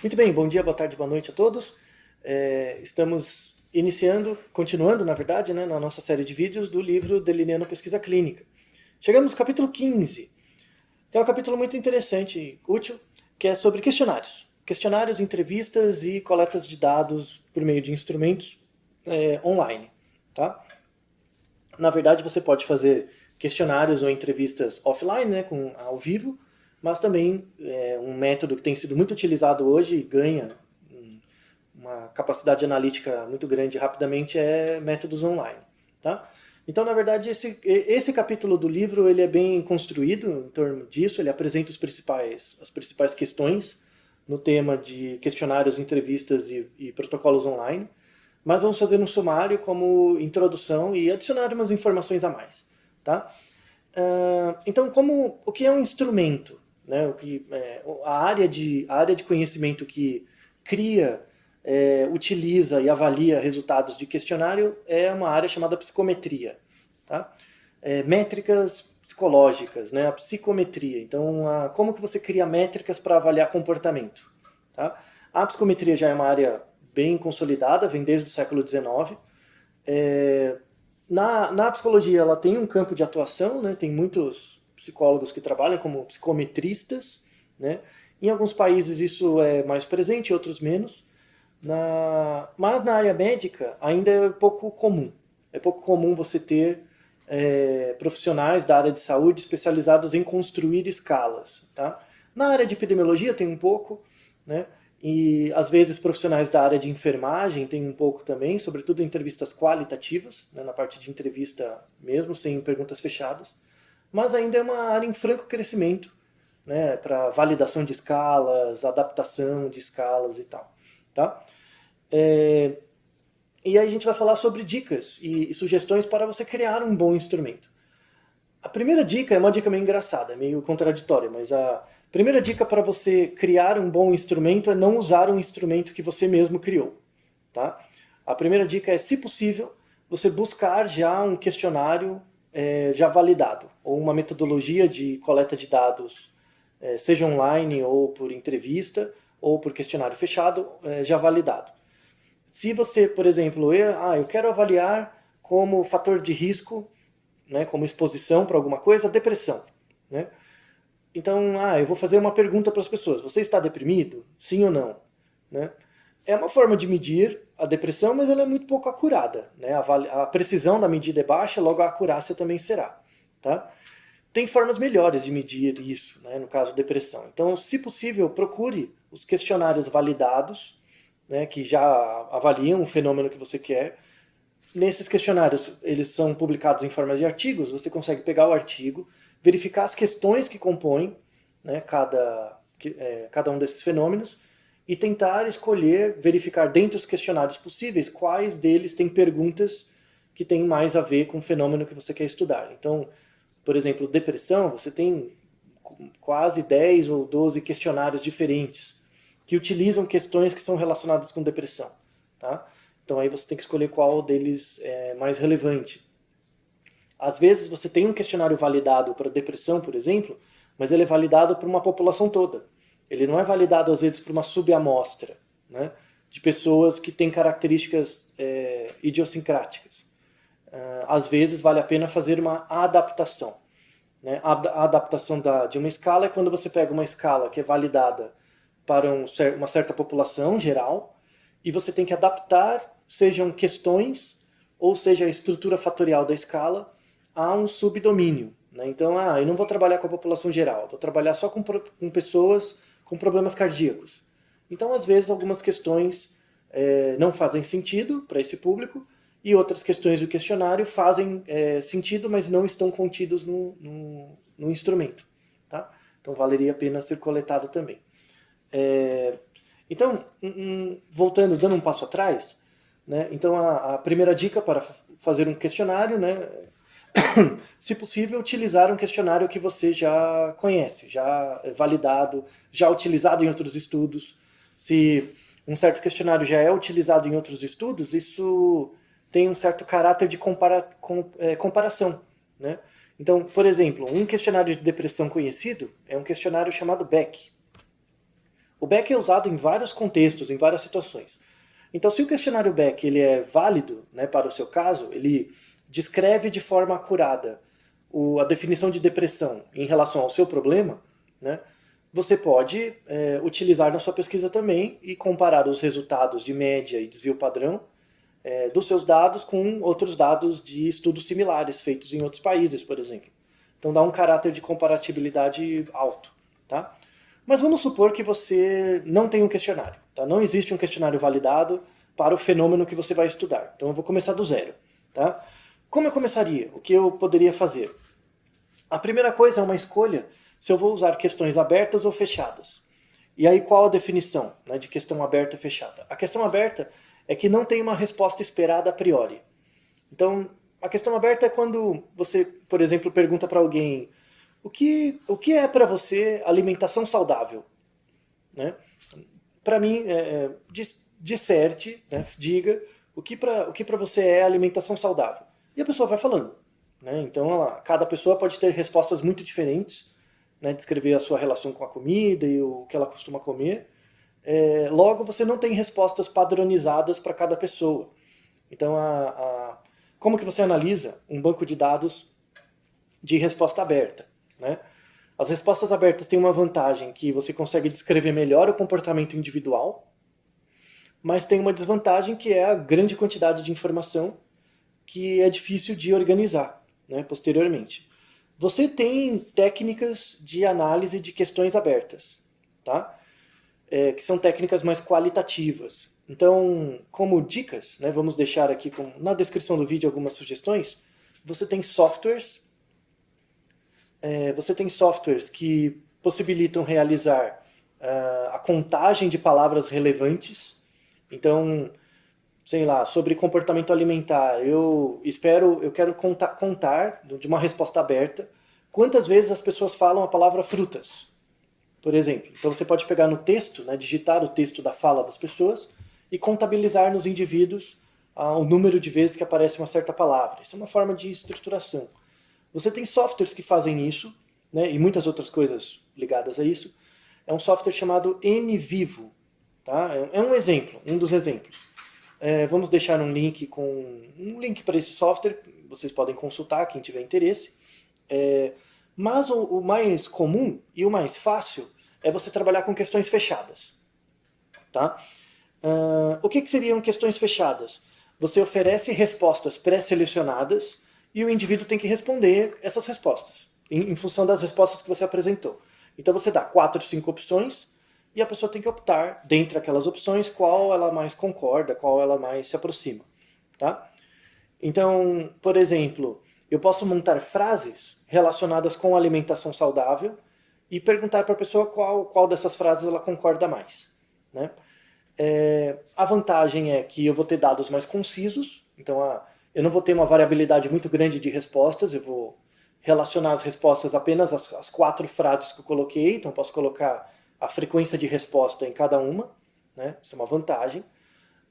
Muito bem, bom dia, boa tarde, boa noite a todos. Estamos continuando, na verdade, né, na nossa série de vídeos do livro Delineando Pesquisa Clínica. Chegamos no capítulo 15, que é um capítulo muito interessante e útil, que é sobre questionários. Questionários, entrevistas e coletas de dados por meio de instrumentos online. Tá? Na verdade, você pode fazer questionários ou entrevistas offline, né, ao vivo, mas também um método que tem sido muito utilizado hoje e ganha uma capacidade analítica muito grande rapidamente é métodos online. Tá? Então, na verdade, esse capítulo do livro ele é bem construído em torno disso, ele apresenta as principais questões no tema de questionários, entrevistas e protocolos online, mas vamos fazer um sumário como introdução e adicionar umas informações a mais. Tá? Então, o que é um instrumento? Né? A área de conhecimento que cria, utiliza e avalia resultados de questionário é uma área chamada psicometria. Tá? Métricas psicológicas, né? A psicometria. Então, como que você cria métricas para avaliar comportamento? Tá? A psicometria já é uma área bem consolidada, vem desde o século XIX. Na psicologia, ela tem um campo de atuação, né? Tem muitos psicólogos que trabalham como psicometristas, né? Em alguns países isso é mais presente, em outros menos. Mas na área médica ainda é pouco comum. É pouco comum você ter profissionais da área de saúde especializados em construir escalas. Tá? Na área de epidemiologia tem um pouco, né? E às vezes profissionais da área de enfermagem tem um pouco também, sobretudo em entrevistas qualitativas, né, na parte de entrevista mesmo, sem perguntas fechadas. Mas ainda é uma área em franco crescimento, né, para validação de escalas, adaptação de escalas e tal. Tá? E aí a gente vai falar sobre dicas e sugestões para você criar um bom instrumento. A primeira dica é uma dica meio engraçada, meio contraditória, mas a primeira dica para você criar um bom instrumento é não usar um instrumento que você mesmo criou. Tá? A primeira dica é, se possível, você buscar já um questionário já validado, ou uma metodologia de coleta de dados, seja online ou por entrevista, ou por questionário fechado, já validado. Se você, por exemplo, eu quero avaliar como fator de risco, né, como exposição para alguma coisa, depressão. Né? Então, eu vou fazer uma pergunta para as pessoas. Você está deprimido? Sim ou não? Né? É uma forma de medir a depressão, mas ela é muito pouco acurada. Né? A precisão da medida é baixa, logo a acurácia também será. Tá? Tem formas melhores de medir isso, né, no caso de depressão. Então, se possível, procure os questionários validados, né, que já avaliam o fenômeno que você quer. Nesses questionários, eles são publicados em forma de artigos, você consegue pegar o artigo, verificar as questões que compõem, né, cada um desses fenômenos e tentar escolher, verificar dentre os questionários possíveis quais deles têm perguntas que têm mais a ver com o fenômeno que você quer estudar. Então, por exemplo, depressão, você tem quase 10 ou 12 questionários diferentes que utilizam questões que são relacionadas com depressão. Tá? Então aí você tem que escolher qual deles é mais relevante. Às vezes você tem um questionário validado para depressão, por exemplo, mas ele é validado por uma população toda. Ele não é validado, às vezes, por uma subamostra, né, de pessoas que têm características idiosincráticas. Às vezes vale a pena fazer uma adaptação. Né? A adaptação de uma escala é quando você pega uma escala que é validada para uma certa população geral e você tem que adaptar, sejam questões ou seja a estrutura fatorial da escala, a um subdomínio. Né? Então, eu não vou trabalhar com a população geral, vou trabalhar só com pessoas com problemas cardíacos. Então, às vezes, algumas questões não fazem sentido para esse público e outras questões do questionário fazem sentido, mas não estão contidos no instrumento. Tá? Então, valeria a pena ser coletado também. Então, voltando, dando um passo atrás, né, então a primeira dica para fazer um questionário, né, se possível, utilizar um questionário que você já conhece, já validado, já utilizado em outros estudos. Se um certo questionário já é utilizado em outros estudos, isso tem um certo caráter de comparação. Né? Então, por exemplo, um questionário de depressão conhecido é um questionário chamado Beck. O Beck é usado em vários contextos, em várias situações. Então, se o questionário Beck ele é válido, né, para o seu caso, ele descreve de forma acurada a definição de depressão em relação ao seu problema, né, você pode utilizar na sua pesquisa também e comparar os resultados de média e desvio padrão dos seus dados com outros dados de estudos similares feitos em outros países, por exemplo. Então dá um caráter de comparatibilidade alto. Tá? Mas vamos supor que você não tem um questionário. Tá? Não existe um questionário validado para o fenômeno que você vai estudar. Então eu vou começar do zero. Tá? Como eu começaria? O que eu poderia fazer? A primeira coisa é uma escolha se eu vou usar questões abertas ou fechadas. E aí qual a definição, né, de questão aberta e fechada? A questão aberta é que não tem uma resposta esperada a priori. Então, a questão aberta é quando você, por exemplo, pergunta para alguém o que é para você alimentação saudável? Né? Para mim, disserte, né, diga o que para você é alimentação saudável. E a pessoa vai falando. Né? Então, cada pessoa pode ter respostas muito diferentes, né, descrever a sua relação com a comida e o que ela costuma comer. Logo, você não tem respostas padronizadas para cada pessoa. Então, como que você analisa um banco de dados de resposta aberta? Né? As respostas abertas têm uma vantagem que você consegue descrever melhor o comportamento individual, mas tem uma desvantagem que é a grande quantidade de informação que é difícil de organizar, né, posteriormente. Você tem técnicas de análise de questões abertas, tá? Que são técnicas mais qualitativas. Então, como dicas, né, vamos deixar aqui na descrição do vídeo algumas sugestões. Você tem softwares que possibilitam realizar a contagem de palavras relevantes. Então, sei lá, sobre comportamento alimentar, eu quero contar de uma resposta aberta quantas vezes as pessoas falam a palavra frutas, por exemplo. Então você pode pegar no texto, né, digitar o texto da fala das pessoas e contabilizar nos indivíduos o número de vezes que aparece uma certa palavra. Isso é uma forma de estruturação. Você tem softwares que fazem isso, né, e muitas outras coisas ligadas a isso. É um software chamado NVivo. Tá? É um exemplo, um dos exemplos. Vamos deixar um link para esse software, vocês podem consultar, quem tiver interesse. Mas o mais comum e o mais fácil é você trabalhar com questões fechadas. Tá? O que seriam questões fechadas? Você oferece respostas pré-selecionadas e o indivíduo tem que responder essas respostas, em função das respostas que você apresentou. Então você dá 4, 5 opções, e a pessoa tem que optar, dentre aquelas opções, qual ela mais concorda, qual ela mais se aproxima. Tá? Então, por exemplo, eu posso montar frases relacionadas com alimentação saudável e perguntar para a pessoa qual dessas frases ela concorda mais. Né? A vantagem é que eu vou ter dados mais concisos, então eu não vou ter uma variabilidade muito grande de respostas, eu vou relacionar as respostas apenas às 4 frases que eu coloquei, então posso colocar a frequência de resposta em cada uma, né? Isso é uma vantagem.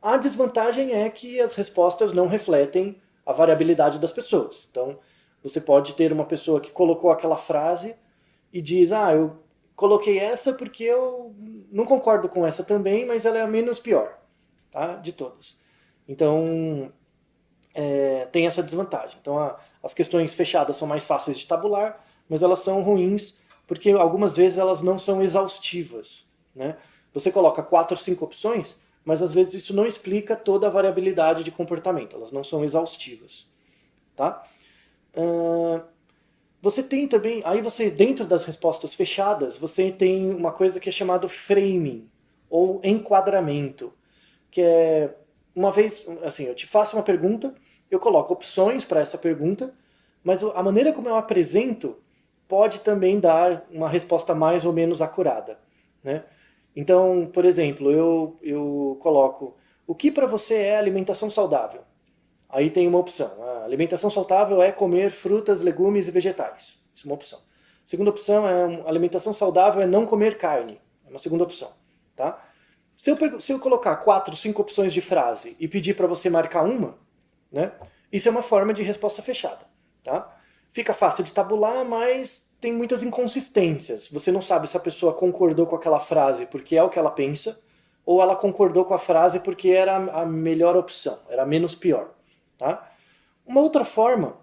A desvantagem é que as respostas não refletem a variabilidade das pessoas. Então, você pode ter uma pessoa que colocou aquela frase e diz, eu coloquei essa porque eu não concordo com essa também, mas ela é a menos pior, tá? De todas. Então, tem essa desvantagem. Então, as questões fechadas são mais fáceis de tabular, mas elas são ruins porque algumas vezes elas não são exaustivas. Né? Você coloca 4 ou 5 opções, mas às vezes isso não explica toda a variabilidade de comportamento, elas não são exaustivas. Tá? Você tem também, dentro das respostas fechadas, você tem uma coisa que é chamado framing, ou enquadramento, que é, uma vez, assim, eu te faço uma pergunta, eu coloco opções para essa pergunta, mas a maneira como eu apresento pode também dar uma resposta mais ou menos acurada. Né? Então, por exemplo, eu coloco o que para você é alimentação saudável? Aí tem uma opção. A alimentação saudável é comer frutas, legumes e vegetais. Isso é uma opção. Segunda opção é alimentação saudável é não comer carne. É uma segunda opção. Tá? Se eu colocar 4, 5 opções de frase e pedir para você marcar uma, né, isso é uma forma de resposta fechada. Tá? Fica fácil de tabular, mas tem muitas inconsistências. Você não sabe se a pessoa concordou com aquela frase porque é o que ela pensa, ou ela concordou com a frase porque era a melhor opção, era a menos pior. Tá? Uma outra forma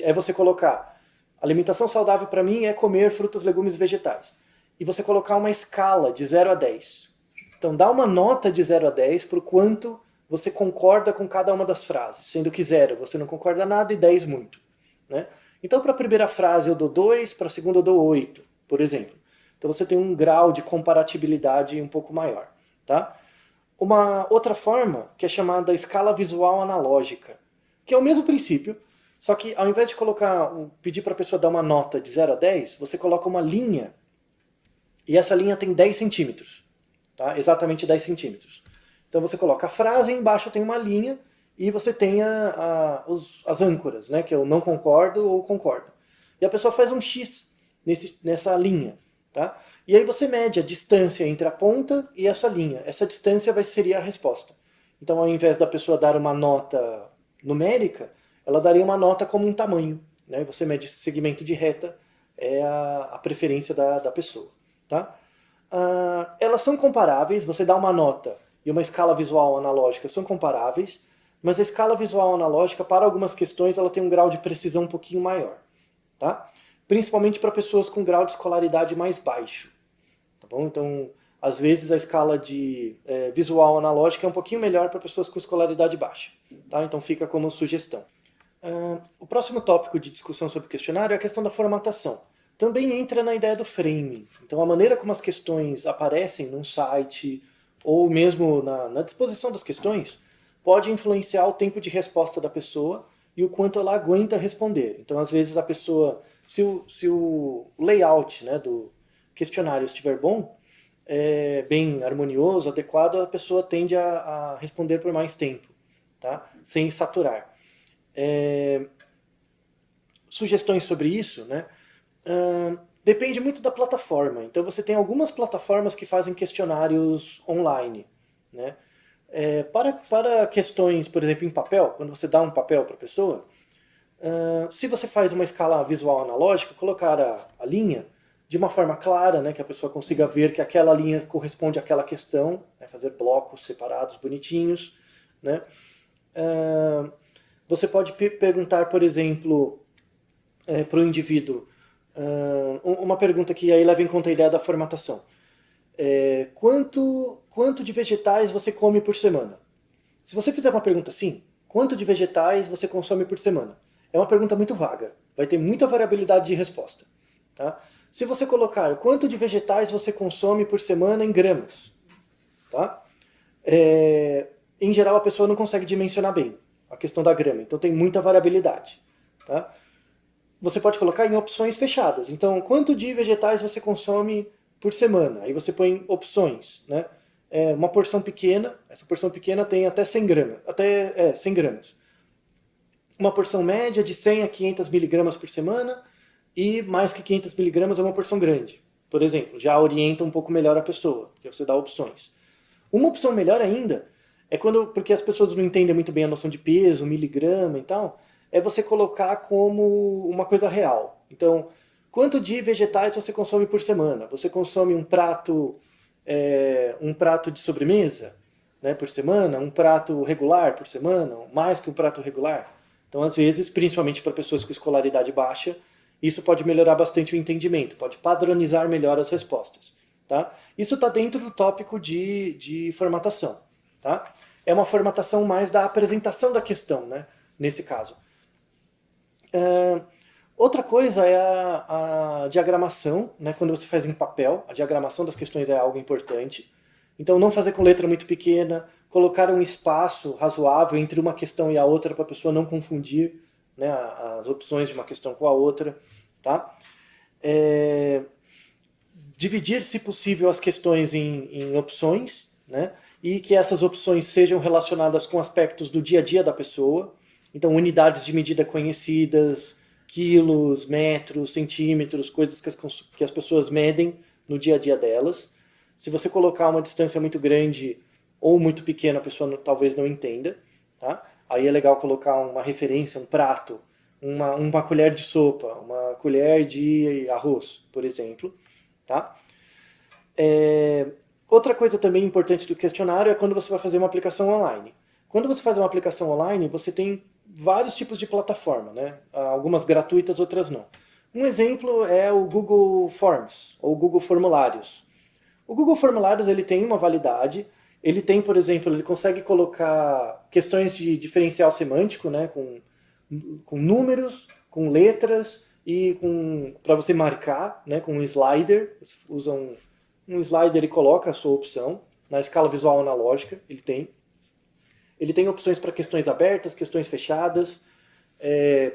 é você colocar alimentação saudável para mim é comer frutas, legumes e vegetais. E você colocar uma escala de 0 a 10. Então dá uma nota de 0 a 10 para o quanto você concorda com cada uma das frases, sendo que 0 você não concorda nada e 10 muito. Né? Então para a primeira frase eu dou 2, para a segunda eu dou 8, por exemplo. Então você tem um grau de comparatibilidade um pouco maior. Tá? Uma outra forma, que é chamada escala visual analógica, que é o mesmo princípio, só que ao invés de pedir para a pessoa dar uma nota de 0 a 10, você coloca uma linha, e essa linha tem 10 centímetros. Tá? Exatamente 10 centímetros. Então você coloca a frase, e embaixo tem uma linha, e você tem as âncoras, né, que eu não concordo ou concordo. E a pessoa faz um X nessa linha. Tá? E aí você mede a distância entre a ponta e essa linha. Essa distância seria a resposta. Então ao invés da pessoa dar uma nota numérica, ela daria uma nota como um tamanho. Né? Você mede esse segmento de reta, é a preferência da pessoa. Tá? Elas são comparáveis, você dá uma nota e uma escala visual analógica são comparáveis, mas a escala visual analógica, para algumas questões, ela tem um grau de precisão um pouquinho maior. Tá? Principalmente para pessoas com grau de escolaridade mais baixo. Tá bom? Então, às vezes a escala de visual analógica é um pouquinho melhor para pessoas com escolaridade baixa. Tá? Então fica como sugestão. O próximo tópico de discussão sobre o questionário é a questão da formatação. Também entra na ideia do framing. Então a maneira como as questões aparecem num site ou mesmo na disposição das questões pode influenciar o tempo de resposta da pessoa e o quanto ela aguenta responder. Então às vezes a pessoa, se o layout, né, do questionário estiver bom, bem harmonioso, adequado, a pessoa tende a responder por mais tempo, tá? Sem saturar. Sugestões sobre isso, né? Depende muito da plataforma. Então você tem algumas plataformas que fazem questionários online. Né? Para questões, por exemplo, em papel, quando você dá um papel para a pessoa, se você faz uma escala visual analógica, colocar a linha de uma forma clara, né, que a pessoa consiga ver que aquela linha corresponde àquela questão, né, fazer blocos separados, bonitinhos. Né? Você pode perguntar, por exemplo, para o indivíduo, uma pergunta que aí leva em conta a ideia da formatação. Quanto de vegetais você come por semana? Se você fizer uma pergunta assim, quanto de vegetais você consome por semana? É uma pergunta muito vaga, vai ter muita variabilidade de resposta. Tá? Se você colocar quanto de vegetais você consome por semana em gramas, tá? Em geral a pessoa não consegue dimensionar bem a questão da grama, então tem muita variabilidade. Tá? Você pode colocar em opções fechadas. Então, quanto de vegetais você consome por semana? Aí você põe opções. Né? Uma porção pequena, essa porção pequena tem até 100 gramas. 100 gramas. Uma porção média de 100 a 500 miligramas por semana e mais que 500 miligramas é uma porção grande. Por exemplo, já orienta um pouco melhor a pessoa, porque você dá opções. Uma opção melhor ainda é porque as pessoas não entendem muito bem a noção de peso, miligrama e tal, é você colocar como uma coisa real. Então, quanto de vegetais você consome por semana? Você consome um prato de sobremesa, né, por semana? Um prato regular por semana? Mais que um prato regular? Então, às vezes, principalmente para pessoas com escolaridade baixa, isso pode melhorar bastante o entendimento, pode padronizar melhor as respostas. Tá? Isso está dentro do tópico de formatação. Tá? É uma formatação mais da apresentação da questão, né, nesse caso. Outra coisa é a diagramação, né? Quando você faz em papel, a diagramação das questões é algo importante. Então não fazer com letra muito pequena, colocar um espaço razoável entre uma questão e a outra para a pessoa não confundir, né, as opções de uma questão com a outra. Tá? Dividir, se possível, as questões em opções, né? E que essas opções sejam relacionadas com aspectos do dia a dia da pessoa. Então, unidades de medida conhecidas, quilos, metros, centímetros, coisas que as pessoas medem no dia a dia delas. Se você colocar uma distância muito grande ou muito pequena, a pessoa talvez não entenda. Tá? Aí é legal colocar uma referência, um prato uma colher de sopa, uma colher de arroz, por exemplo. Tá? Outra coisa também importante do questionário é quando você vai fazer uma aplicação online. Quando você faz uma aplicação online, você tem vários tipos de plataforma, né? Algumas gratuitas, outras não. Um exemplo é o Google Forms, ou Google Formulários. O Google Formulários ele tem uma validade, ele tem, por exemplo, ele consegue colocar questões de diferencial semântico, né? Com números, com letras e para você marcar, né? Com um slider, você usa um slider e coloca a sua opção, na escala visual analógica, ele tem. Ele tem opções para questões abertas, questões fechadas,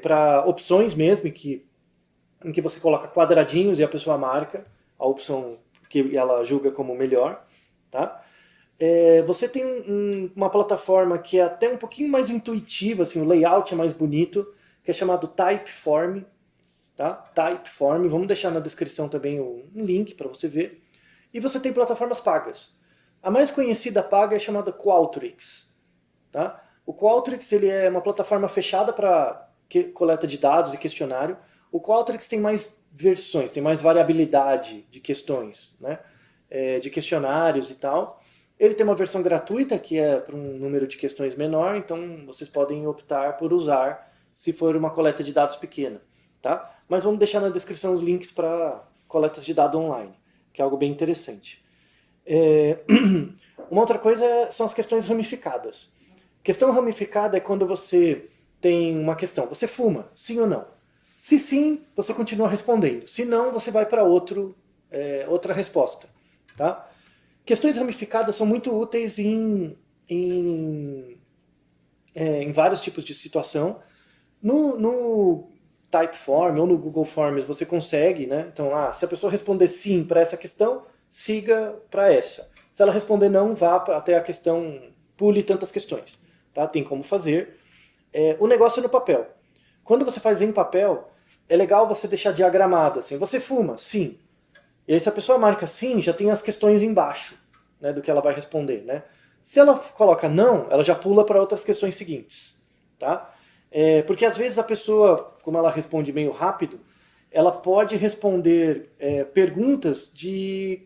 para opções mesmo, em que você coloca quadradinhos e a pessoa marca a opção que ela julga como melhor. Tá? Você tem uma plataforma que é até um pouquinho mais intuitiva, assim, o layout é mais bonito, que é chamado Typeform. Tá? Typeform, vamos deixar na descrição também um link para você ver. E você tem plataformas pagas. A mais conhecida paga é chamada Qualtrics. Tá? O Qualtrics ele é uma plataforma fechada para coleta de dados e questionário. O Qualtrics tem mais versões, tem mais variabilidade de questões, né? De questionários e tal. Ele tem uma versão gratuita, que é para um número de questões menor, então vocês podem optar por usar se for uma coleta de dados pequena. Tá? Mas vamos deixar na descrição os links para coletas de dados online, que é algo bem interessante. Uma outra coisa são as questões ramificadas. Questão ramificada é quando você tem uma questão. Você fuma, sim ou não? Se sim, você continua respondendo. Se não, você vai para outra resposta. Tá? Questões ramificadas são muito úteis em vários tipos de situação. No Typeform ou no Google Forms você consegue, né? Então, se a pessoa responder sim para essa questão, siga para essa. Se ela responder não, vá até a questão, pule tantas questões. Tá? Tem como fazer. O negócio é no papel. Quando você faz em papel, é legal você deixar diagramado. Assim, você fuma? Sim. E aí se a pessoa marca sim, já tem as questões embaixo, né, do que ela vai responder. Né? Se ela coloca não, ela já pula para outras questões seguintes. Tá? Porque às vezes a pessoa, como ela responde meio rápido, ela pode responder perguntas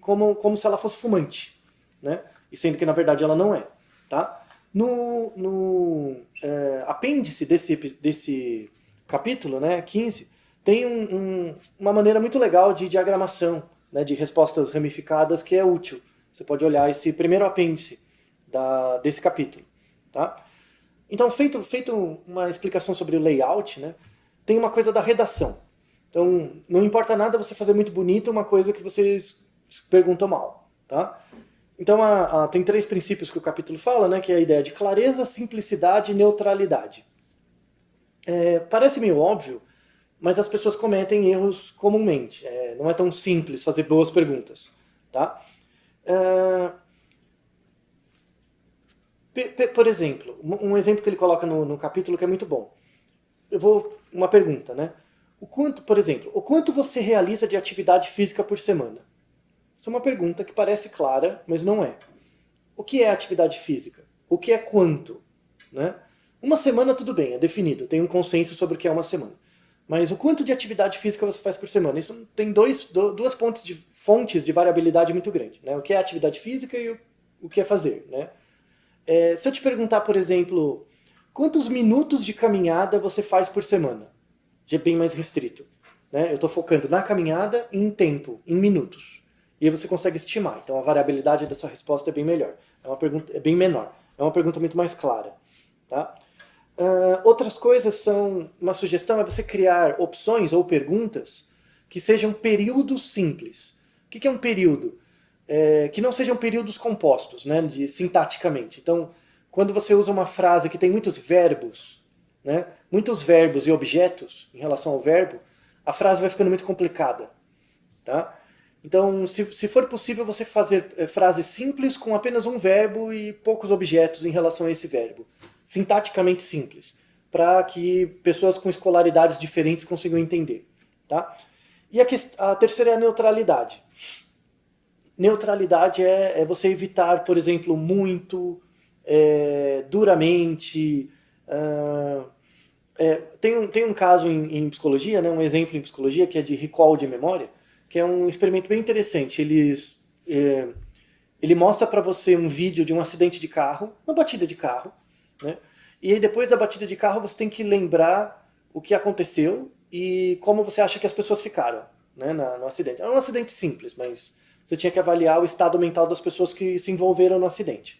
como se ela fosse fumante, né? E sendo que na verdade ela não é. Tá? No apêndice desse capítulo, né, 15, tem uma maneira muito legal de diagramação, né, de respostas ramificadas que é útil. Você pode olhar esse primeiro apêndice desse capítulo. Tá? Então, feito uma explicação sobre o layout, né, tem uma coisa da redação. Então, não importa nada você fazer muito bonito uma coisa que vocês perguntam mal. Tá? Então, tem 3 princípios que o capítulo fala, né, que é a ideia de clareza, simplicidade e neutralidade. Parece meio óbvio, mas as pessoas cometem erros comumente. Não é tão simples fazer boas perguntas. Tá? Por exemplo, um exemplo que ele coloca no capítulo que é muito bom. Uma pergunta, né? Por exemplo, o quanto você realiza de atividade física por semana? Isso é uma pergunta que parece clara, mas não é. O que é atividade física? O que é quanto? Né? Uma semana tudo bem, é definido, tem um consenso sobre o que é uma semana. Mas o quanto de atividade física você faz por semana? Isso tem duas fontes de variabilidade muito grande. Né? O que é atividade física e o que é fazer. Né? Se eu te perguntar, por exemplo, quantos minutos de caminhada você faz por semana? Já é bem mais restrito. Né? Eu estou focando na caminhada e em tempo, em minutos. E aí você consegue estimar. Então a variabilidade dessa resposta é bem melhor. É bem menor. É uma pergunta muito mais clara. Tá? Outras coisas são... Uma sugestão é você criar opções ou perguntas que sejam períodos simples. O que é um período? Que não sejam períodos compostos, né, sintaticamente. Então, quando você usa uma frase que tem muitos verbos, né, muitos verbos e objetos em relação ao verbo, a frase vai ficando muito complicada. Tá? Então, se for possível você fazer frases simples com apenas um verbo e poucos objetos em relação a esse verbo. Sintaticamente simples. Para que pessoas com escolaridades diferentes consigam entender. Tá? E a terceira é a neutralidade. Neutralidade é você evitar, por exemplo, muito, duramente. tem um caso em psicologia, né, um exemplo em psicologia, que é de recall de memória, que é um experimento bem interessante. Ele mostra para você um vídeo de um acidente de carro, uma batida de carro, né? E aí depois da batida de carro você tem que lembrar o que aconteceu e como você acha que as pessoas ficaram, né, no acidente. É um acidente simples, mas você tinha que avaliar o estado mental das pessoas que se envolveram no acidente.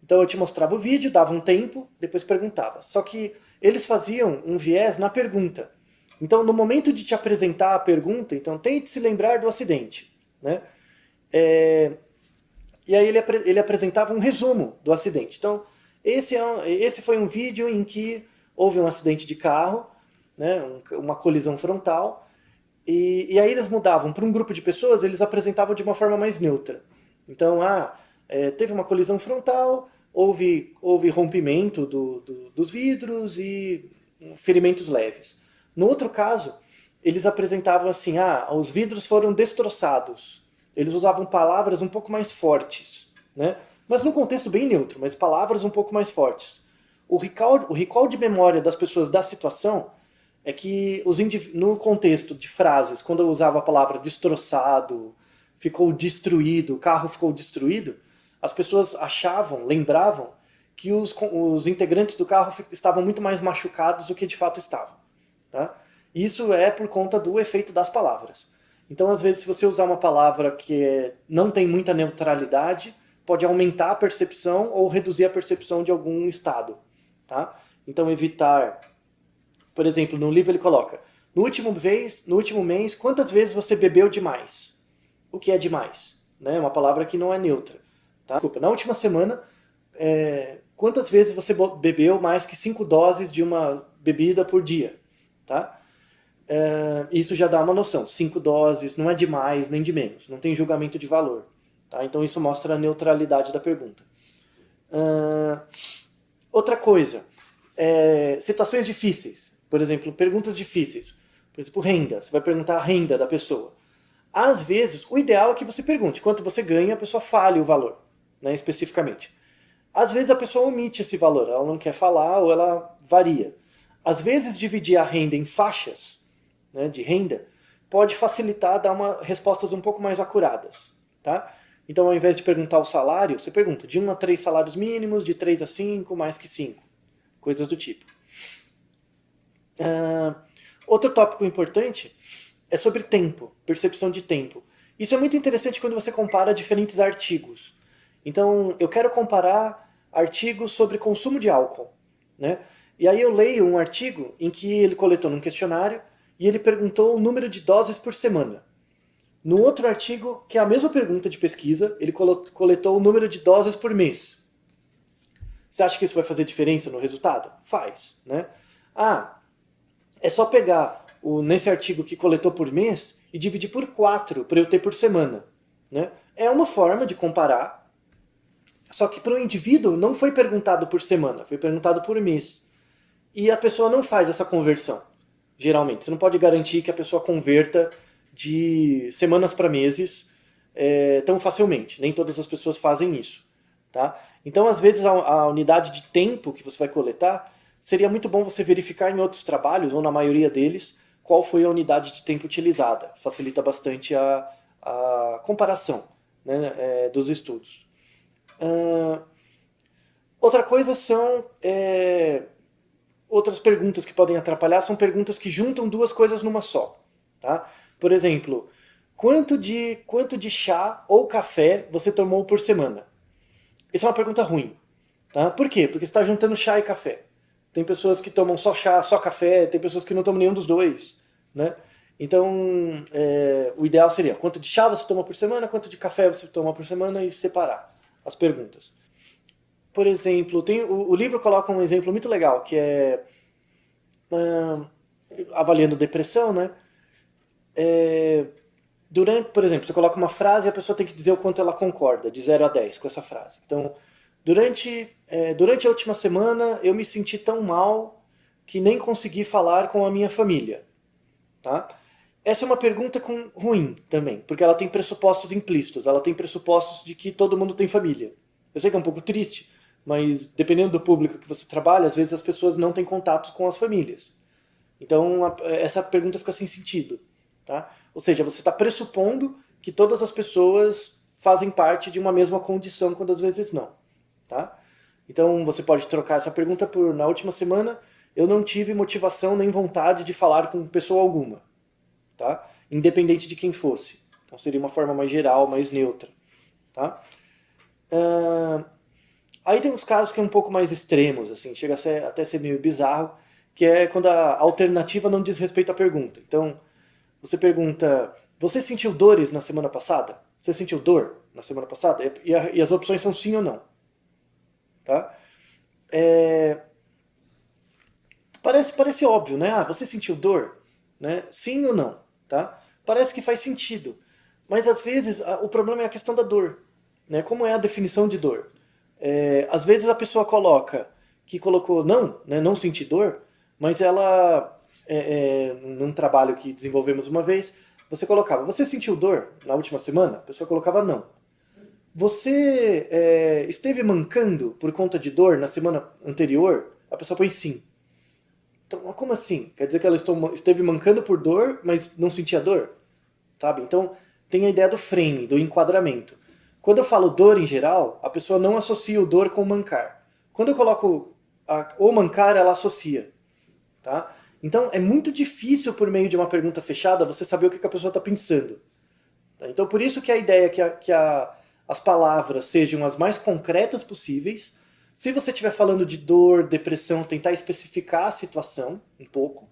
Então eu te mostrava o vídeo, dava um tempo, depois perguntava. Só que eles faziam um viés na pergunta. Então no momento de te apresentar a pergunta, então tente se lembrar do acidente, né? E aí ele apresentava um resumo do acidente. Então esse foi um vídeo em que houve um acidente de carro, né, uma colisão frontal, e aí eles mudavam para um grupo de pessoas, eles apresentavam de uma forma mais neutra. Então, teve uma colisão frontal, houve rompimento dos vidros e ferimentos leves. No outro caso, eles apresentavam assim, os vidros foram destroçados. Eles usavam palavras um pouco mais fortes, né? Mas num contexto bem neutro, mas palavras um pouco mais fortes. O recall de memória das pessoas da situação é que no contexto de frases, quando eu usava a palavra destroçado, ficou destruído, o carro ficou destruído, as pessoas lembravam que os integrantes do carro estavam muito mais machucados do que de fato estavam. Tá? Isso é por conta do efeito das palavras. Então, às vezes, se você usar uma palavra que não tem muita neutralidade, pode aumentar a percepção ou reduzir a percepção de algum estado. Tá? Então, evitar... Por exemplo, no livro ele coloca, no último mês, quantas vezes você bebeu demais? O que é demais? Né? Uma palavra que não é neutra. Tá? Desculpa, na última semana, quantas vezes você bebeu mais que 5 doses de uma bebida por dia? Tá? Isso já dá uma noção. 5 doses não é de mais nem de menos. Não tem julgamento de valor. Tá? Então isso mostra a neutralidade da pergunta. Outra coisa, situações difíceis. Por exemplo, perguntas difíceis. Por exemplo, renda. Você vai perguntar a renda da pessoa. Às vezes, o ideal é que você pergunte quanto você ganha, a pessoa fale o valor, né, especificamente. Às vezes a pessoa omite esse valor, ela não quer falar ou ela varia. Às vezes, dividir a renda em faixas, né, de renda pode facilitar dar respostas um pouco mais acuradas. Tá? Então, ao invés de perguntar o salário, você pergunta de 1 a 3 salários mínimos, de 3 a 5, mais que 5. Coisas do tipo. Outro tópico importante é sobre tempo, percepção de tempo. Isso é muito interessante quando você compara diferentes artigos. Então, eu quero comparar artigos sobre consumo de álcool, né? E aí eu leio um artigo em que ele coletou num questionário e ele perguntou o número de doses por semana. No outro artigo, que é a mesma pergunta de pesquisa, ele coletou o número de doses por mês. Você acha que isso vai fazer diferença no resultado? Faz, né? É só pegar nesse artigo que coletou por mês e dividir por 4 para eu ter por semana. Né? É uma forma de comparar, só que para o indivíduo não foi perguntado por semana, foi perguntado por mês. E a pessoa não faz essa conversão, geralmente. Você não pode garantir que a pessoa converta de semanas para meses tão facilmente. Nem todas as pessoas fazem isso. Tá? Então, às vezes, a unidade de tempo que você vai coletar, seria muito bom você verificar em outros trabalhos, ou na maioria deles, qual foi a unidade de tempo utilizada. Facilita bastante a comparação, né, dos estudos. Outra coisa são... outras perguntas que podem atrapalhar são perguntas que juntam duas coisas numa só. Tá? Por exemplo, quanto de chá ou café você tomou por semana? Isso é uma pergunta ruim. Tá? Por quê? Porque você está juntando chá e café. Tem pessoas que tomam só chá, só café, tem pessoas que não tomam nenhum dos dois. Né? Então, o ideal seria quanto de chá você toma por semana, quanto de café você toma por semana e separar as perguntas. Por exemplo, o livro coloca um exemplo muito legal, que é avaliando depressão, né? Por exemplo, você coloca uma frase e a pessoa tem que dizer o quanto ela concorda, de 0 a 10 com essa frase. Então, durante a última semana eu me senti tão mal que nem consegui falar com a minha família. Tá? Essa é uma pergunta ruim também, porque ela tem pressupostos implícitos, ela tem pressupostos de que todo mundo tem família. Eu sei que é um pouco triste, mas dependendo do público que você trabalha, às vezes as pessoas não têm contatos com as famílias. Então essa pergunta fica sem sentido. Tá? Ou seja, você está pressupondo que todas as pessoas fazem parte de uma mesma condição, quando às vezes não. Tá? Então você pode trocar essa pergunta por: na última semana eu não tive motivação nem vontade de falar com pessoa alguma. Tá? Independente de quem fosse. Então seria uma forma mais geral, mais neutra. Tá? Aí tem uns casos que é um pouco mais extremos, assim, chega a ser, até ser meio bizarro, que é quando a alternativa não diz respeito à pergunta. Então, você pergunta: você sentiu dores na semana passada? Você sentiu dor na semana passada? E as opções são sim ou não. Tá? Parece óbvio, né? Ah, você sentiu dor? Né? Sim ou não? Tá? Parece que faz sentido. Mas às vezes o problema é a questão da dor. Né? Como é a definição de dor? Às vezes a pessoa colocou não, né, não senti dor, mas ela, num trabalho que desenvolvemos uma vez, você colocava: você sentiu dor na última semana? A pessoa colocava não. Você esteve mancando por conta de dor na semana anterior? A pessoa põe sim. Então, como assim? Quer dizer que ela esteve mancando por dor, mas não sentia dor? Sabe? Então, tem a ideia do frame, do enquadramento. Quando eu falo dor em geral, a pessoa não associa o dor com mancar. Quando eu coloco o mancar, ela associa. Tá? Então, é muito difícil, por meio de uma pergunta fechada, você saber o que a pessoa está pensando. Tá? Então, por isso que a ideia é que as palavras sejam as mais concretas possíveis. Se você estiver falando de dor, depressão, tentar especificar a situação um pouco.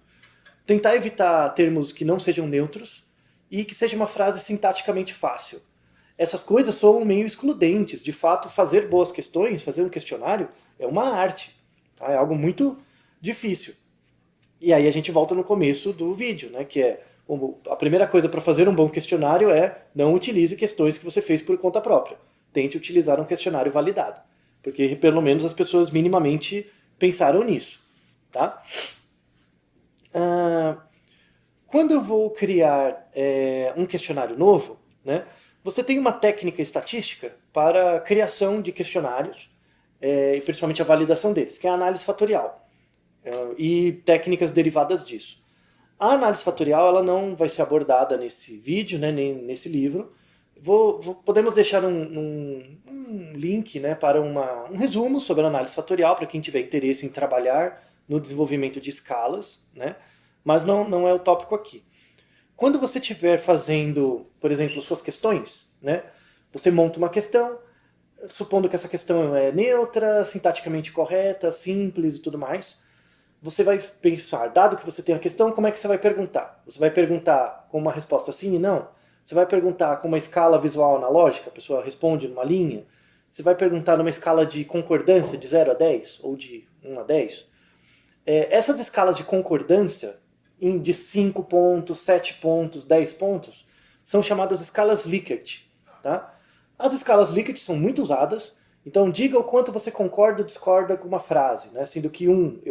Tentar evitar termos que não sejam neutros e que seja uma frase sintaticamente fácil. Essas coisas são meio excludentes. De fato, fazer boas questões, fazer um questionário, é uma arte. Tá? É algo muito difícil. E aí a gente volta no começo do vídeo, né? Que é: a primeira coisa para fazer um bom questionário é: não utilize questões que você fez por conta própria. Tente utilizar um questionário validado. Porque pelo menos as pessoas minimamente pensaram nisso. Tá? Quando eu vou criar um questionário novo, né, você tem uma técnica estatística para a criação de questionários, e principalmente a validação deles, que é a análise fatorial, e técnicas derivadas disso. A análise fatorial ela não vai ser abordada nesse vídeo, né, nem nesse livro. Podemos deixar um link, né, para um resumo sobre a análise fatorial, para quem tiver interesse em trabalhar no desenvolvimento de escalas, né, mas não é o tópico aqui. Quando você estiver fazendo, por exemplo, suas questões, né, você monta uma questão, supondo que essa questão é neutra, sintaticamente correta, simples e tudo mais. Você vai pensar: dado que você tem a questão, como é que você vai perguntar? Você vai perguntar com uma resposta sim e não? Você vai perguntar com uma escala visual analógica, a pessoa responde numa linha? Você vai perguntar numa escala de concordância de 0 a 10 ou de 1 a 10? Essas escalas de concordância, de 5 pontos, 7 pontos, 10 pontos, são chamadas escalas Likert. Tá? As escalas Likert são muito usadas, então diga o quanto você concorda ou discorda com uma frase, né? Sendo que 1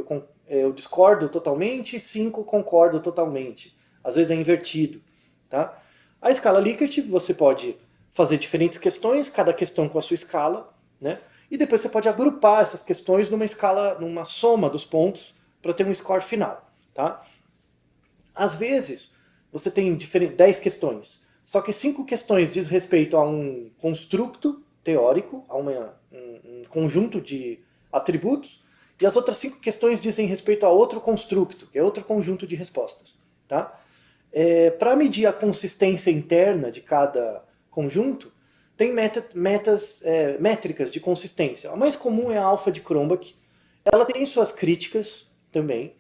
eu discordo totalmente, 5 concordo totalmente. Às vezes é invertido. Tá? A escala Likert você pode fazer diferentes questões, cada questão com a sua escala, né? E depois você pode agrupar essas questões numa soma dos pontos para ter um score final. Tá? Às vezes, você tem 10 questões, só que 5 questões diz respeito a um construto teórico, a um conjunto de atributos, e as outras 5 questões dizem respeito a outro construto, que é outro conjunto de respostas. Tá? Para medir a consistência interna de cada conjunto, tem métricas de consistência. A mais comum é a alfa de Cronbach. Ela tem suas críticas também,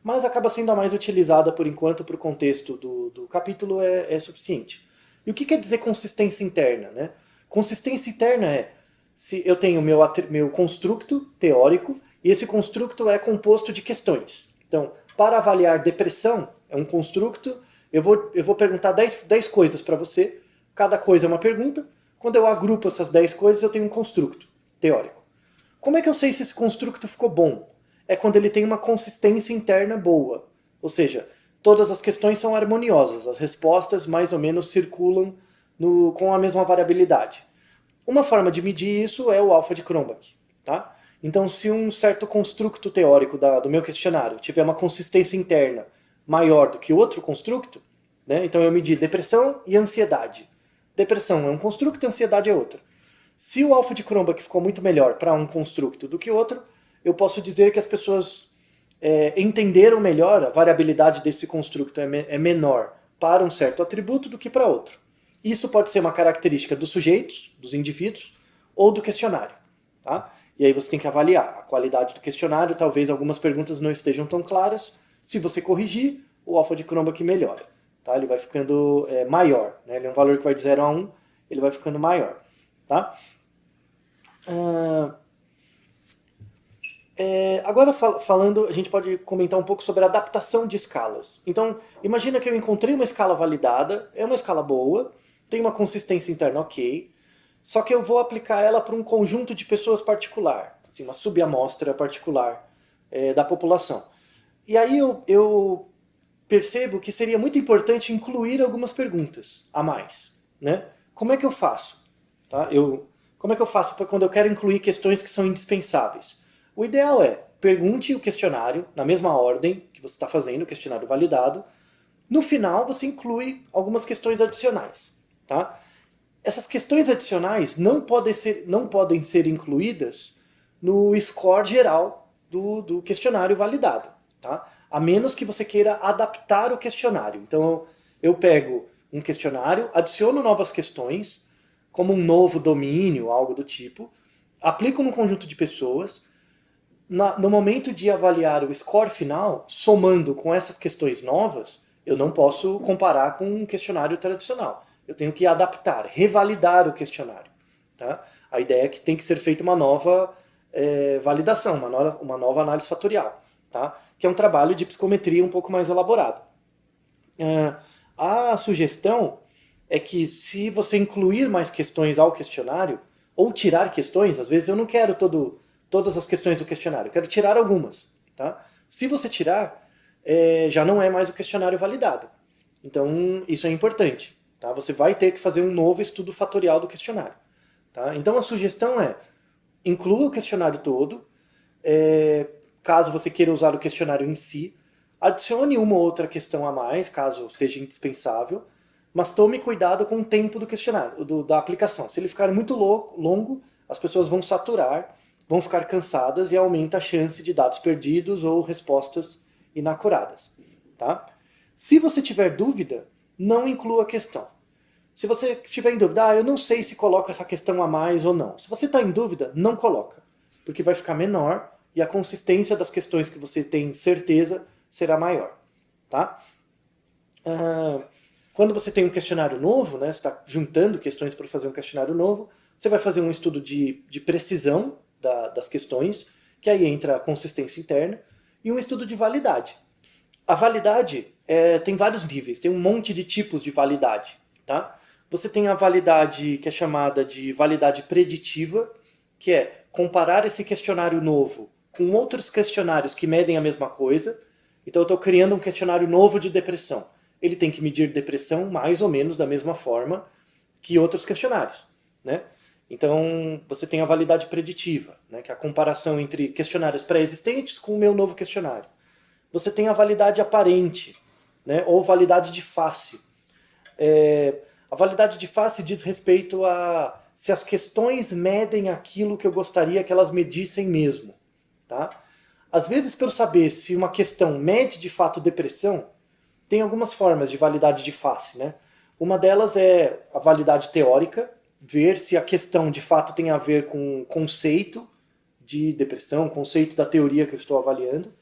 mas acaba sendo a mais utilizada por enquanto para o contexto do capítulo, é suficiente. E o que quer dizer consistência interna? Né? Consistência interna é se eu tenho meu construto teórico e esse construto é composto de questões. Então, para avaliar depressão, é um construto, eu vou perguntar 10 coisas para você, cada coisa é uma pergunta. Quando eu agrupo essas 10 coisas, eu tenho um construto teórico. Como é que eu sei se esse construto ficou bom? É quando ele tem uma consistência interna boa. Ou seja, todas as questões são harmoniosas, as respostas mais ou menos circulam com a mesma variabilidade. Uma forma de medir isso é o alfa de Cronbach. Tá? Então, se um certo construto teórico do meu questionário tiver uma consistência interna maior do que outro construto, né? Então eu medi depressão e ansiedade. Depressão é um construto, ansiedade é outro. Se o alfa de Cronbach ficou muito melhor para um construto do que outro, eu posso dizer que as pessoas entenderam melhor, a variabilidade desse construto é menor para um certo atributo do que para outro. Isso pode ser uma característica dos sujeitos, dos indivíduos, ou do questionário. Tá? E aí você tem que avaliar a qualidade do questionário, talvez algumas perguntas não estejam tão claras. Se você corrigir, o alfa de Cronbach melhora. Tá? Ele vai ficando maior. Né? Ele é um valor que vai de 0 a 1, ele vai ficando maior. Tá? Agora falando, a gente pode comentar um pouco sobre a adaptação de escalas. Então, imagina que eu encontrei uma escala validada, é uma escala boa, tem uma consistência interna ok, só que eu vou aplicar ela para um conjunto de pessoas particular, assim, uma subamostra particular da população. E aí eu percebo que seria muito importante incluir algumas perguntas a mais. Né? Como é que eu faço? Tá? Como é que eu faço quando eu quero incluir questões que são indispensáveis? O ideal é, pergunte o questionário na mesma ordem que você está fazendo, o questionário validado. No final, você inclui algumas questões adicionais. Tá? Essas questões adicionais não podem ser incluídas no score geral do questionário validado. Tá? A menos que você queira adaptar o questionário. Então, eu pego um questionário, adiciono novas questões, como um novo domínio, algo do tipo, aplico num conjunto de pessoas. No momento de avaliar o score final, somando com essas questões novas, eu não posso comparar com um questionário tradicional. Eu tenho que adaptar, revalidar o questionário. Tá? A ideia é que tem que ser feita uma nova validação, uma nova análise fatorial, tá? Que é um trabalho de psicometria um pouco mais elaborado. A sugestão é que se você incluir mais questões ao questionário, ou tirar questões, às vezes eu não quero todas as questões do questionário, eu quero tirar algumas. Tá? Se você tirar, já não é mais o questionário validado. Então isso é importante. Tá? Você vai ter que fazer um novo estudo fatorial do questionário. Tá? Então a sugestão é, inclua o questionário todo, caso você queira usar o questionário em si, adicione uma ou outra questão a mais, caso seja indispensável, mas tome cuidado com o tempo do questionário, da aplicação. Se ele ficar muito longo, as pessoas vão saturar, vão ficar cansadas e aumenta a chance de dados perdidos ou respostas inacuradas. Tá? Se você tiver dúvida, não inclua a questão. Se você estiver em dúvida, eu não sei se coloca essa questão a mais ou não. Se você está em dúvida, não coloca, porque vai ficar menor e a consistência das questões que você tem certeza será maior. Tá? Quando você tem um questionário novo, né, você está juntando questões para fazer um questionário novo, você vai fazer um estudo de precisão das questões, que aí entra a consistência interna, e um estudo de validade. A validade tem vários níveis, tem um monte de tipos de validade. Tá? Você tem a validade que é chamada de validade preditiva, que é comparar esse questionário novo com outros questionários que medem a mesma coisa. Então eu estou criando um questionário novo de depressão. Ele tem que medir depressão mais ou menos da mesma forma que outros questionários. Né? Então você tem a validade preditiva, né, que é a comparação entre questionários pré-existentes com o meu novo questionário. Você tem a validade aparente, né, ou validade de face. A validade de face diz respeito a se as questões medem aquilo que eu gostaria que elas medissem mesmo. Tá? Às vezes, para eu saber se uma questão mede de fato depressão, tem algumas formas de validade de face. Né? Uma delas é a validade teórica, ver se a questão de fato tem a ver com o conceito de depressão, conceito da teoria que eu estou avaliando.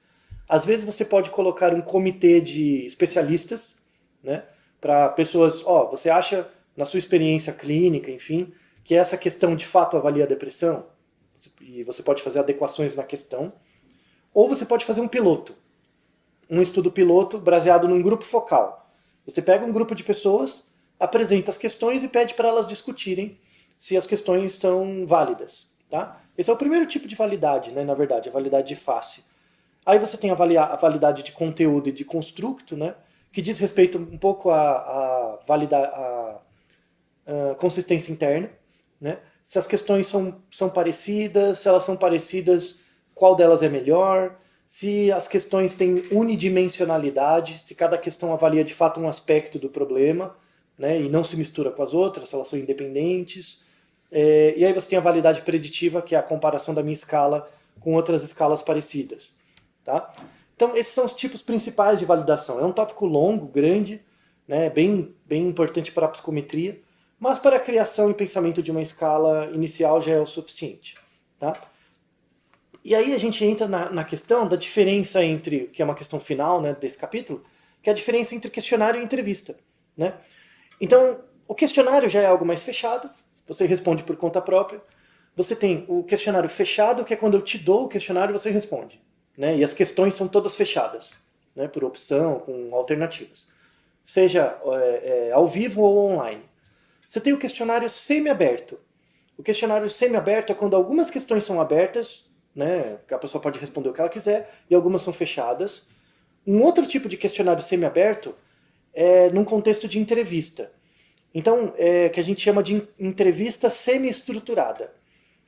Às vezes você pode colocar um comitê de especialistas, né, para pessoas, você acha, na sua experiência clínica, enfim, que essa questão de fato avalia a depressão? E você pode fazer adequações na questão. Ou você pode fazer um piloto. Um estudo piloto baseado num grupo focal. Você pega um grupo de pessoas, apresenta as questões e pede para elas discutirem se as questões estão válidas. Tá? Esse é o primeiro tipo de validade, né, na verdade, a validade de face. Aí você tem a validade de conteúdo e de construto, né, que diz respeito um pouco à consistência interna. Né? Se as questões são parecidas, se elas são parecidas, qual delas é melhor, se as questões têm unidimensionalidade, se cada questão avalia de fato um aspecto do problema, né, e não se mistura com as outras, se elas são independentes. E aí você tem a validade preditiva, que é a comparação da minha escala com outras escalas parecidas. Tá? Então, esses são os tipos principais de validação. É um tópico longo, grande, né, bem importante para a psicometria, mas para a criação e pensamento de uma escala inicial já é o suficiente. Tá? E aí a gente entra na questão da diferença entre, que é uma questão final, né, desse capítulo, que é a diferença entre questionário e entrevista. Né? Então, o questionário já é algo mais fechado, você responde por conta própria. Você tem o questionário fechado, que é quando eu te dou o questionário você responde. Né? E as questões são todas fechadas, né, por opção, com alternativas. Seja ao vivo ou online. Você tem o questionário semi-aberto. O questionário semi-aberto é quando algumas questões são abertas, né, que a pessoa pode responder o que ela quiser, e algumas são fechadas. Um outro tipo de questionário semi-aberto é num contexto de entrevista. Então, que a gente chama de entrevista semi-estruturada.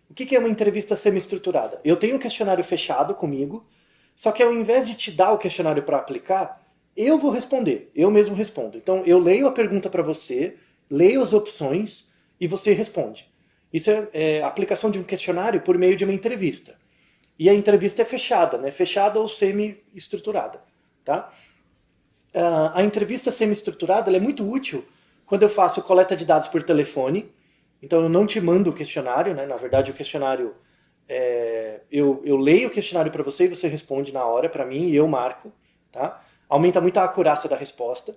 O que é uma entrevista semi-estruturada? Eu tenho um questionário fechado comigo, só que ao invés de te dar o questionário para aplicar, eu vou responder, eu mesmo respondo. Então, eu leio a pergunta para você, leio as opções e você responde. Isso é a aplicação de um questionário por meio de uma entrevista. E a entrevista é fechada, né? Fechada ou semi-estruturada. Tá? A entrevista semi-estruturada é muito útil quando eu faço coleta de dados por telefone. Então eu não te mando o questionário, né? Na verdade o questionário, eu leio o questionário para você e você responde na hora para mim e eu marco. Tá? Aumenta muito a acurácia da resposta.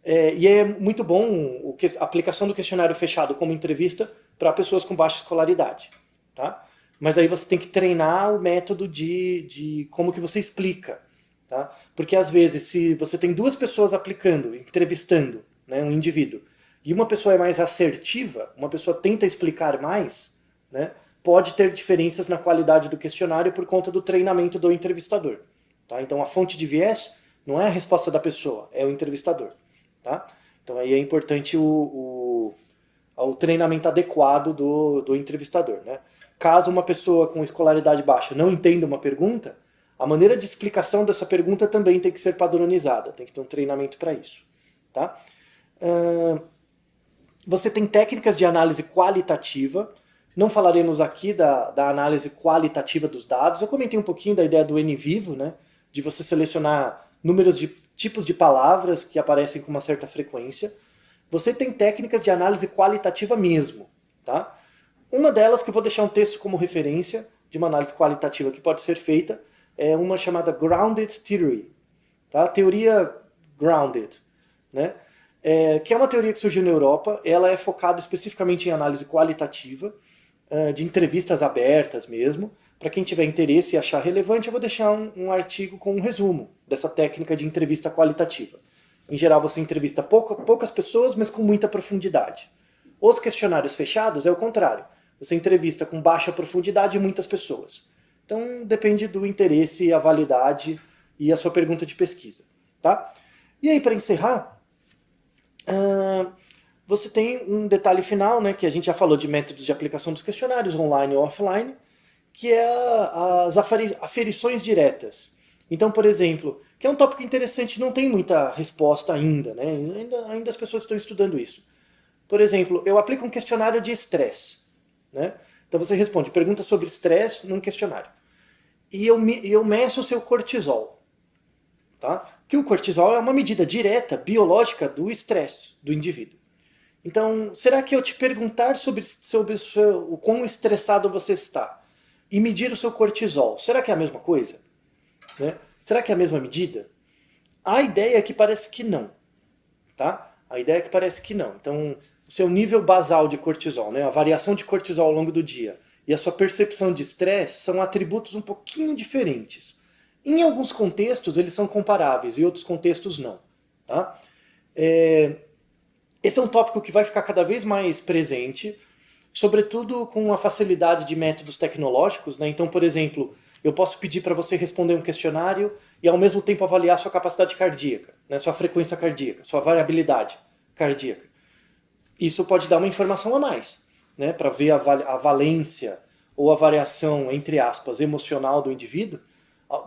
E é muito bom a aplicação do questionário fechado como entrevista para pessoas com baixa escolaridade. Tá? Mas aí você tem que treinar o método de como que você explica. Tá? Porque às vezes, se você tem duas pessoas aplicando, entrevistando, né, um indivíduo, e uma pessoa é mais assertiva, uma pessoa tenta explicar mais, né, pode ter diferenças na qualidade do questionário por conta do treinamento do entrevistador. Tá? Então a fonte de viés não é a resposta da pessoa, é o entrevistador. Tá? Então aí é importante o treinamento adequado do entrevistador. Né? Caso uma pessoa com escolaridade baixa não entenda uma pergunta, a maneira de explicação dessa pergunta também tem que ser padronizada, tem que ter um treinamento para isso. Tá? Você tem técnicas de análise qualitativa. Não falaremos aqui da análise qualitativa dos dados. Eu comentei um pouquinho da ideia do NVivo, né? De você selecionar números de tipos de palavras que aparecem com uma certa frequência. Você tem técnicas de análise qualitativa mesmo. Tá? Uma delas, que eu vou deixar um texto como referência, de uma análise qualitativa que pode ser feita, é uma chamada Grounded Theory. Tá? Teoria Grounded. Né? Que é uma teoria que surgiu na Europa. Ela é focada especificamente em análise qualitativa, de entrevistas abertas mesmo. Para quem tiver interesse e achar relevante, eu vou deixar um artigo com um resumo dessa técnica de entrevista qualitativa. Em geral, você entrevista poucas pessoas, mas com muita profundidade. Os questionários fechados é o contrário. Você entrevista com baixa profundidade muitas pessoas. Então, depende do interesse, a validade e a sua pergunta de pesquisa. Tá? E aí, para encerrar, você tem um detalhe final, né, que a gente já falou de métodos de aplicação dos questionários, online ou offline, que é as aferições diretas. Então, por exemplo, que é um tópico interessante, não tem muita resposta ainda, né? Ainda as pessoas estão estudando isso. Por exemplo, eu aplico um questionário de estresse. Né? Então você responde perguntas sobre estresse num questionário. E eu meço o seu cortisol. Tá? Que o cortisol é uma medida direta, biológica, do estresse do indivíduo. Então, será que eu te perguntar sobre o quão estressado você está e medir o seu cortisol, será que é a mesma coisa? Né? Será que é a mesma medida? A ideia é que parece que não. Tá? A ideia é que parece que não. Então, o seu nível basal de cortisol, né, a variação de cortisol ao longo do dia, e a sua percepção de estresse são atributos um pouquinho diferentes. Em alguns contextos eles são comparáveis, em outros contextos não. Tá? Esse é um tópico que vai ficar cada vez mais presente, sobretudo com a facilidade de métodos tecnológicos. Né? Então, por exemplo, eu posso pedir para você responder um questionário e ao mesmo tempo avaliar sua capacidade cardíaca, né? Sua frequência cardíaca, sua variabilidade cardíaca. Isso pode dar uma informação a mais, né? Para ver a valência ou a variação, entre aspas, emocional do indivíduo.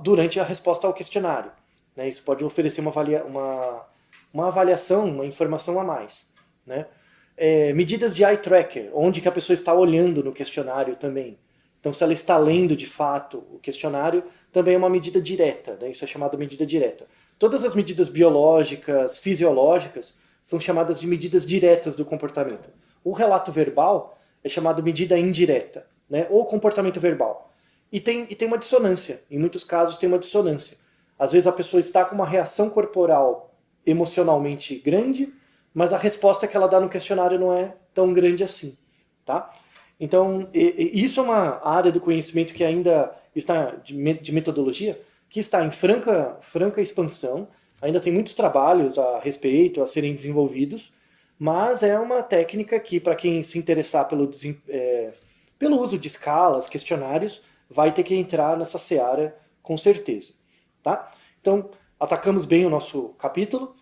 durante a resposta ao questionário. Né? Isso pode oferecer uma avaliação, uma informação a mais. Né? Medidas de eye tracker, onde que a pessoa está olhando no questionário também. Então, se ela está lendo de fato o questionário, também é uma medida direta, né? Isso é chamado de medida direta. Todas as medidas biológicas, fisiológicas, são chamadas de medidas diretas do comportamento. O relato verbal é chamado medida indireta, né? Ou comportamento verbal. E tem uma dissonância. Em muitos casos tem uma dissonância. Às vezes a pessoa está com uma reação corporal emocionalmente grande, mas a resposta que ela dá no questionário não é tão grande assim. Tá? Então, isso é uma área do conhecimento que ainda está, de metodologia, que está em franca expansão. Ainda tem muitos trabalhos a respeito, a serem desenvolvidos, mas é uma técnica que, para quem se interessar pelo uso de escalas, questionários, vai ter que entrar nessa seara com certeza. Tá? Então, atacamos bem o nosso capítulo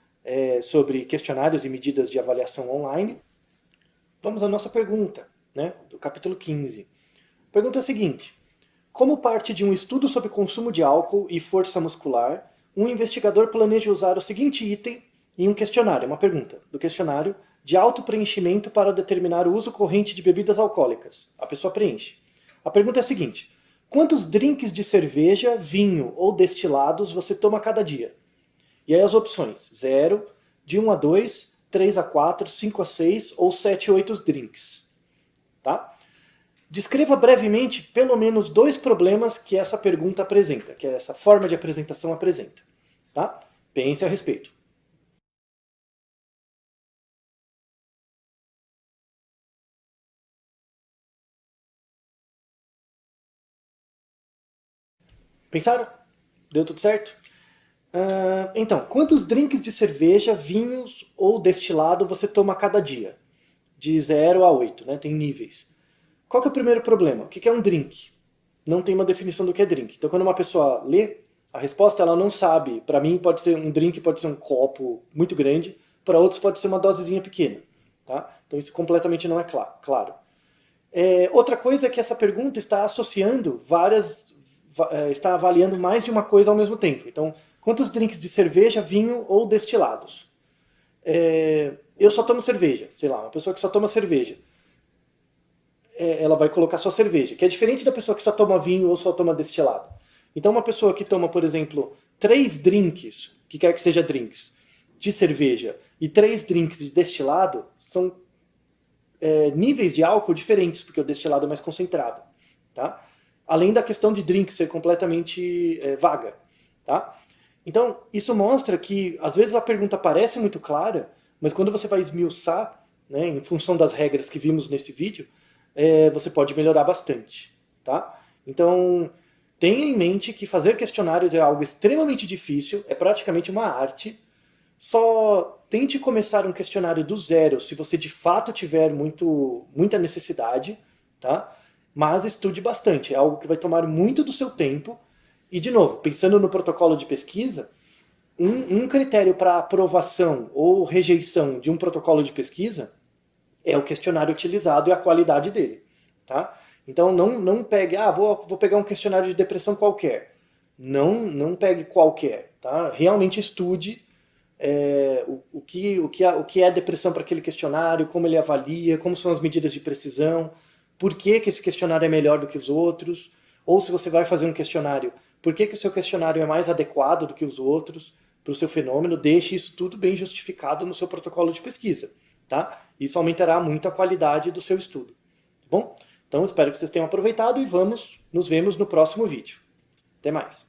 sobre questionários e medidas de avaliação online. Vamos à nossa pergunta, né, do capítulo 15. A pergunta é a seguinte: como parte de um estudo sobre consumo de álcool e força muscular, um investigador planeja usar o seguinte item em um questionário, uma pergunta do questionário de autopreenchimento para determinar o uso corrente de bebidas alcoólicas. A pessoa preenche. A pergunta é a seguinte: quantos drinks de cerveja, vinho ou destilados você toma cada dia? E aí as opções: 0, de 1 a 2, 3 a 4, 5 a 6 ou 7 a 8 drinks. Tá? Descreva brevemente pelo menos 2 problemas que essa pergunta apresenta, que essa forma de apresentação apresenta. Tá? Pense a respeito. Pensaram? Deu tudo certo? Então, quantos drinks de cerveja, vinhos ou destilado você toma cada dia? De 0 a 8, né? Tem níveis. Qual que é o primeiro problema? O que é um drink? Não tem uma definição do que é drink. Então, quando uma pessoa lê a resposta, ela não sabe. Para mim, pode ser um drink, pode ser um copo muito grande. Para outros, pode ser uma dosezinha pequena. Tá? Então, isso completamente não é claro. Outra coisa é que essa pergunta está associando está avaliando mais de uma coisa ao mesmo tempo. Então, quantos drinks de cerveja, vinho ou destilados? Eu só tomo cerveja. Sei lá, uma pessoa que só toma cerveja. Ela vai colocar só cerveja, que é diferente da pessoa que só toma vinho ou só toma destilado. Então, uma pessoa que toma, por exemplo, 3 drinks, que quer que seja drinks, de cerveja e 3 drinks de destilado, são níveis de álcool diferentes, porque o destilado é mais concentrado. Tá? Além da questão de drink ser completamente vaga. Tá? Então, isso mostra que, às vezes, a pergunta parece muito clara, mas quando você vai esmiuçar, né, em função das regras que vimos nesse vídeo, você pode melhorar bastante. Tá? Então, tenha em mente que fazer questionários é algo extremamente difícil, é praticamente uma arte. Só tente começar um questionário do zero se você de fato tiver muita necessidade, tá? Mas estude bastante, é algo que vai tomar muito do seu tempo. E, de novo, pensando no protocolo de pesquisa, um critério para aprovação ou rejeição de um protocolo de pesquisa é o questionário utilizado e a qualidade dele. Tá? Então não pegue, vou pegar um questionário de depressão qualquer. Não pegue qualquer. Tá? Realmente estude o que é depressão para aquele questionário, como ele avalia, como são as medidas de precisão, por que esse questionário é melhor do que os outros, ou se você vai fazer um questionário, por que o seu questionário é mais adequado do que os outros para o seu fenômeno, deixe isso tudo bem justificado no seu protocolo de pesquisa. Tá? Isso aumentará muito a qualidade do seu estudo. Tá bom? Então espero que vocês tenham aproveitado e nos vemos no próximo vídeo. Até mais!